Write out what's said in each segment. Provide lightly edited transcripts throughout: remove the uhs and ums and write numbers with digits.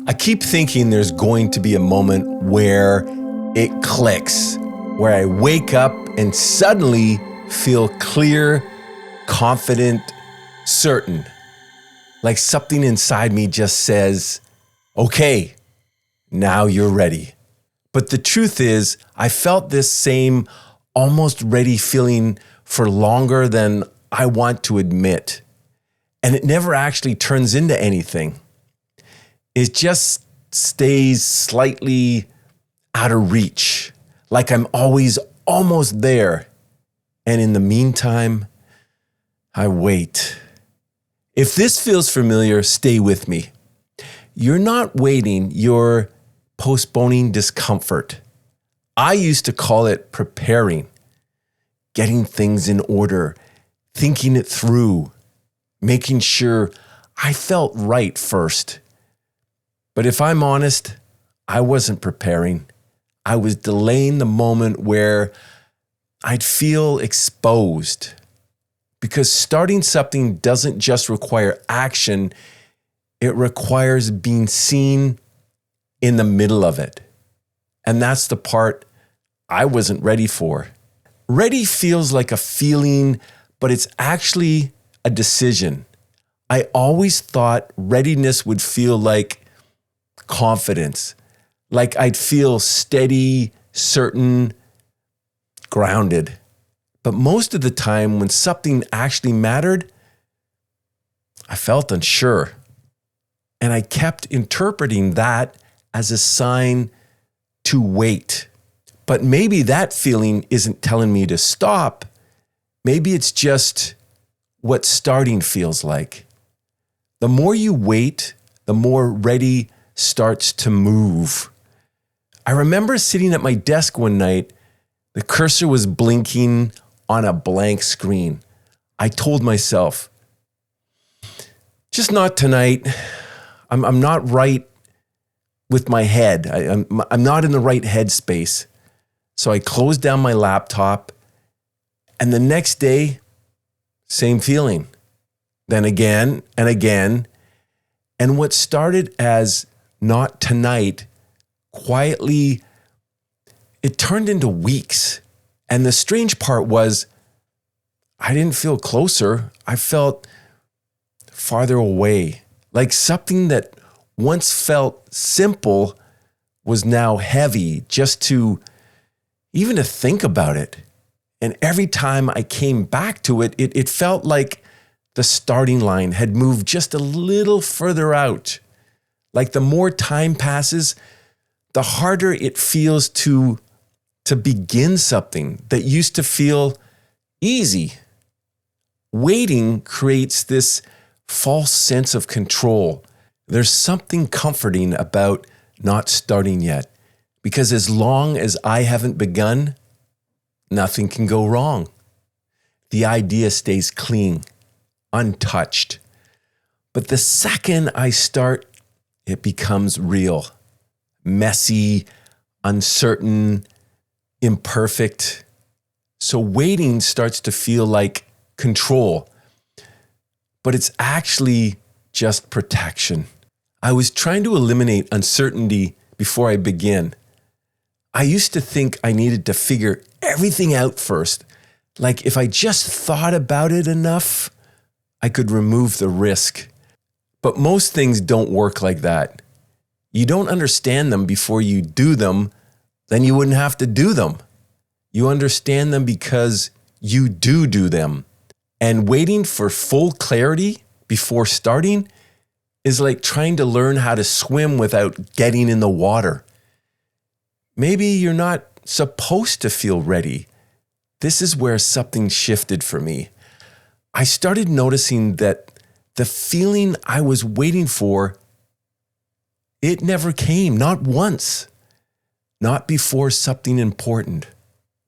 I keep thinking there's going to be a moment where it clicks, where I wake up and suddenly feel clear, confident, certain. Like something inside me just says, okay, now you're ready. But the truth is, I felt this same almost ready feeling for longer than I want to admit. And it never actually turns into anything. It just stays slightly out of reach, like I'm always almost there. And in the meantime, I wait. If this feels familiar, stay with me. You're not waiting, you're postponing discomfort. I used to call it preparing, getting things in order, thinking it through, making sure I felt right first. But if I'm honest, I wasn't preparing. I was delaying the moment where I'd feel exposed. Because starting something doesn't just require action, it requires being seen in the middle of it. And that's the part I wasn't ready for. Ready feels like a feeling, but it's actually a decision. I always thought readiness would feel like confidence, like I'd feel steady, certain, grounded. But most of the time when something actually mattered, I felt unsure. And I kept interpreting that as a sign to wait. But maybe that feeling isn't telling me to stop. Maybe it's just what starting feels like. The more you wait, the more ready starts to move. I remember sitting at my desk one night, the cursor was blinking on a blank screen. I told myself, just not tonight. I'm not right with my head. I'm not in the right headspace. So I closed down my laptop, and the next day, same feeling. Then again and again. And what started as not tonight, quietly, it turned into weeks. And the strange part was, I didn't feel closer. I felt farther away. Like something that once felt simple was now heavy just to even to think about it. And every time I came back to it, it felt like the starting line had moved just a little further out. Like the more time passes, the harder it feels to begin something that used to feel easy. Waiting creates this false sense of control. There's something comforting about not starting yet, because as long as I haven't begun, nothing can go wrong. The idea stays clean, untouched. But the second I start, it becomes real, messy, uncertain, imperfect. So waiting starts to feel like control, but it's actually just protection. I was trying to eliminate uncertainty before I begin. I used to think I needed to figure everything out first. Like if I just thought about it enough, I could remove the risk. But most things don't work like that. You don't understand them before you do them, then you wouldn't have to do them. You understand them because you do them. And waiting for full clarity before starting is like trying to learn how to swim without getting in the water. Maybe you're not supposed to feel ready. This is where something shifted for me. I started noticing that the feeling I was waiting for, it never came, not once. Not before something important,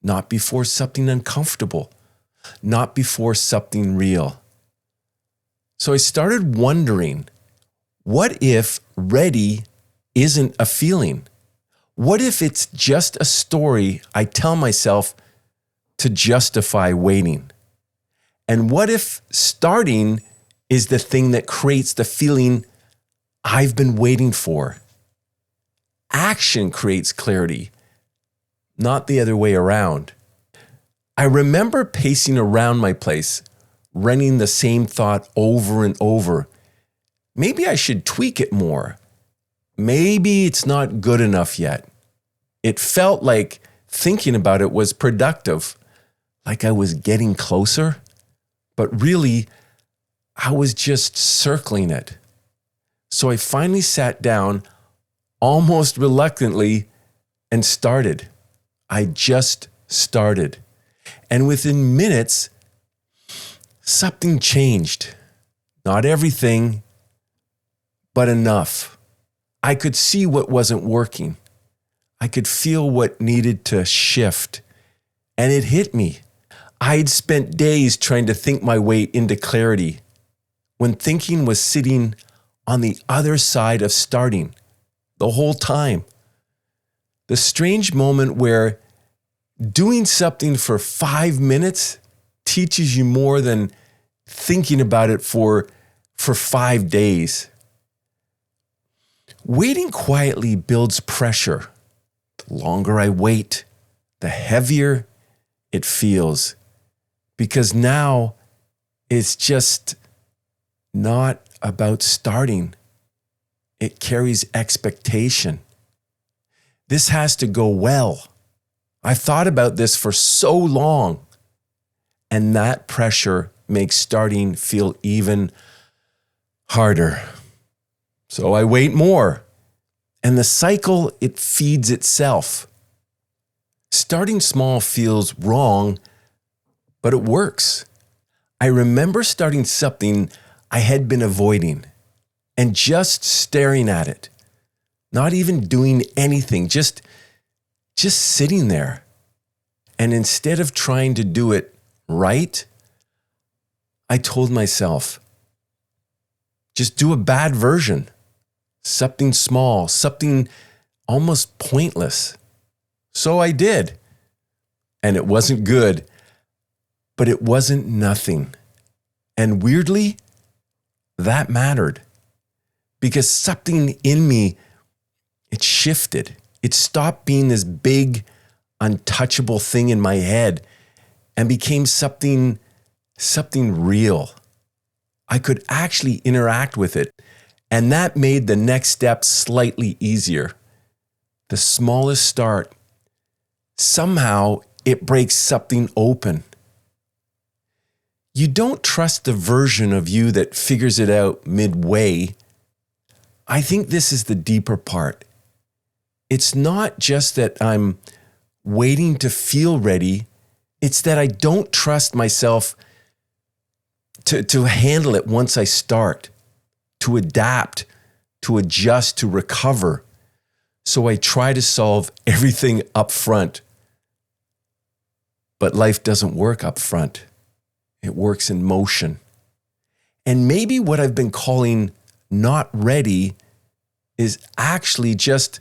not before something uncomfortable, not before something real. So I started wondering, what if ready isn't a feeling? What if it's just a story I tell myself to justify waiting? And what if starting is the thing that creates the feeling I've been waiting for? Action creates clarity, not the other way around. I remember pacing around my place, running the same thought over and over. Maybe I should tweak it more. Maybe it's not good enough yet. It felt like thinking about it was productive, like I was getting closer, but really, I was just circling it. So I finally sat down, almost reluctantly, and started. I just started. And within minutes, something changed. Not everything, but enough. I could see what wasn't working. I could feel what needed to shift. And it hit me. I'd spent days trying to think my way into clarity when thinking was sitting on the other side of starting the whole time. The strange moment where doing something for 5 minutes teaches you more than thinking about it for 5 days. Waiting quietly builds pressure. The longer I wait, the heavier it feels. Because now it's just not about starting. It carries expectation. This has to go well. I've thought about this for so long, and that pressure makes starting feel even harder. So I wait more, and the cycle, it feeds itself. Starting small feels wrong, but it works. I remember starting something I had been avoiding and just staring at it, not even doing anything, just sitting there. And instead of trying to do it right, I told myself, just do a bad version, something small, something almost pointless. So I did. And it wasn't good, but it wasn't nothing. And weirdly, that mattered because something in me, it shifted. It stopped being this big, untouchable thing in my head and became something real. I could actually interact with it. And that made the next step slightly easier. The smallest start, somehow it breaks something open. You don't trust the version of you that figures it out midway. I think this is the deeper part. It's not just that I'm waiting to feel ready. It's that I don't trust myself to handle it once I start, to adapt, to adjust, to recover. So I try to solve everything up front. But life doesn't work up front. It works in motion. And maybe what I've been calling not ready is actually just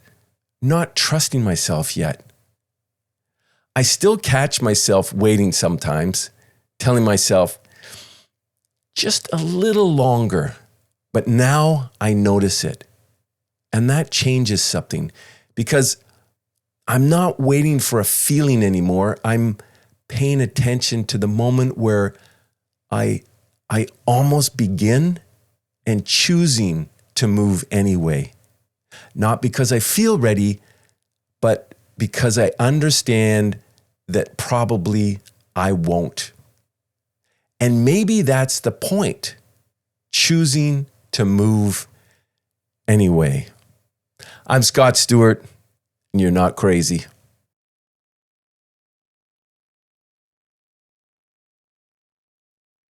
not trusting myself yet. I still catch myself waiting sometimes, telling myself, just a little longer. But now I notice it. And that changes something because I'm not waiting for a feeling anymore. I'm paying attention to the moment where I almost begin and choosing to move anyway. Not because I feel ready, but because I understand that probably I won't. And maybe that's the point, choosing to move anyway. I'm Scott Stewart, and you're not crazy.